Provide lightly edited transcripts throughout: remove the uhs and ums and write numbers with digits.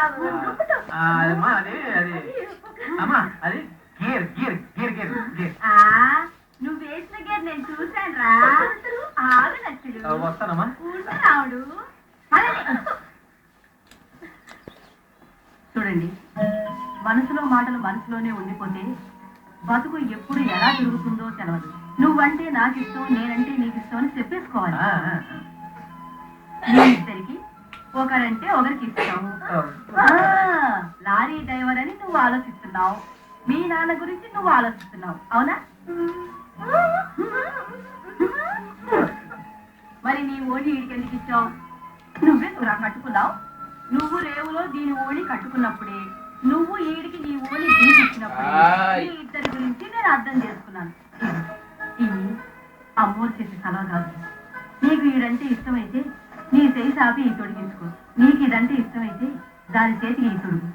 అమ్మా అది అది అమ్మా అది gear gear gear gear gear నువ్వు వేసిన గేర్ నేను చూశాను రా. ఆగు నచ్చుడు. వస్తానమ్మా. రావుడు చూడండి, మనసులో మాటలు మనసులోనే ఉండిపోతే బతుకు ఎప్పుడు ఎలా తిరుగుతుందో తెలవదు. నువ్వంటే నాకు ఇష్టం, నేనంటే నీకు ఇష్టం అని చెప్పేసుకోవాలి. మీ ఇద్దరికి ఒకరంటే ఒకరికి ఇష్టం. లారీ డ్రైవర్ అని నువ్వు ఆలోచిస్తున్నావు, మీ నాన్న గురించి నువ్వు ఆలోచిస్తున్నావు, అవునా? మరి నీ ఓడి వీడికి ఎందుకు ఇచ్చావు? నువ్వే దూరా కట్టుకున్నావు. నువ్వు రేవులో దీని ఓడి కట్టుకున్నప్పుడే, నువ్వు ఈడికి నీ ఓడి తీసిచ్చినప్పుడే ఈ ఇద్దరి గురించి నేను అర్థం చేసుకున్నాను. ఇది అమ్మోరు చేసే సలహా కాదు. నీకు ఈడంటే ఇష్టమైతే నీ చేయి సాపి ఈ తొడిగించుకో, నీకు ఇదంటే ఇష్టమైతే దాని చేతికి ఈ తొడుగు.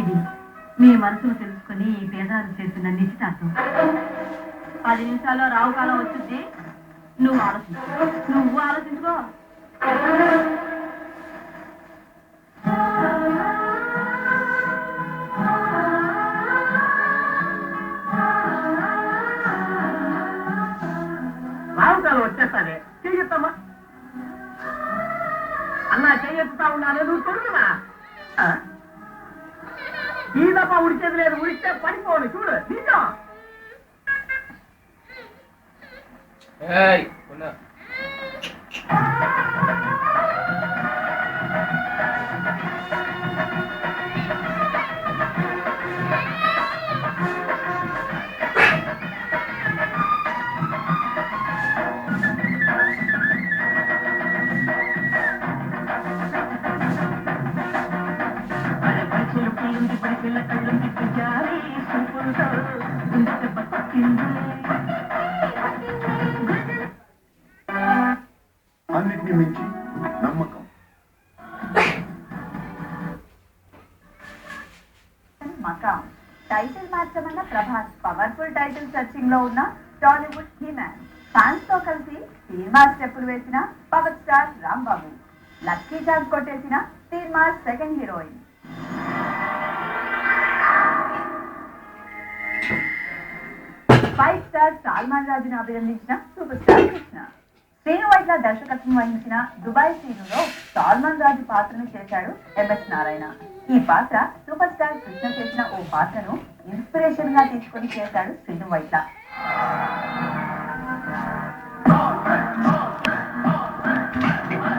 ఇది మీ మనసును తెలుసుకుని ఈ పేదలు చేస్తున్న నిశ్చితార్థం. 10 నిమిషాల్లో రావు కాలం వచ్చింది. నువ్వు ఆలోచించుకో. రావుకాలం వచ్చేస్తానే. చెయ్యొత్తమ్మా. అన్నా చెయ్యొత్తుతా ఉన్నాను, నువ్వు తొడుగునా? ఈ దఫా ఉడిచేది లేదు, ఉడిస్తే పడిపోను. చూడు నిజం. అన్నిటిని మించి నమ్మకం. మకాం టైటిల్ మార్చమన్న ప్రభాస్ పవర్ఫుల్ టైటిల్ సర్చింగ్ లో ఉన్న టాలీవుడ్ హీమ్యాన్. ఫ్యాన్స్ తో కలిసి తీర్మా స్టెప్పులు వేసిన power star Rambabu. Lucky chance కొట్టేసిన తీర్మా second heroine. Five star Salman రాజును అభినందించిన సూపర్ స్టార్ కృష్ణ. శ్రీను వైట్ల దర్శకత్వం వహించిన దుబాయ్ సీనులో సల్మాన్ రాజు పాత్రను చేశాడు ఎంఎస్ నారాయణ. ఈ పాత్ర సూపర్ స్టార్ కృష్ణ చేసిన ఓ పాత్రను ఇన్స్పిరేషన్ గా తీసుకొని చేశాడు శ్రీను వైట్ల.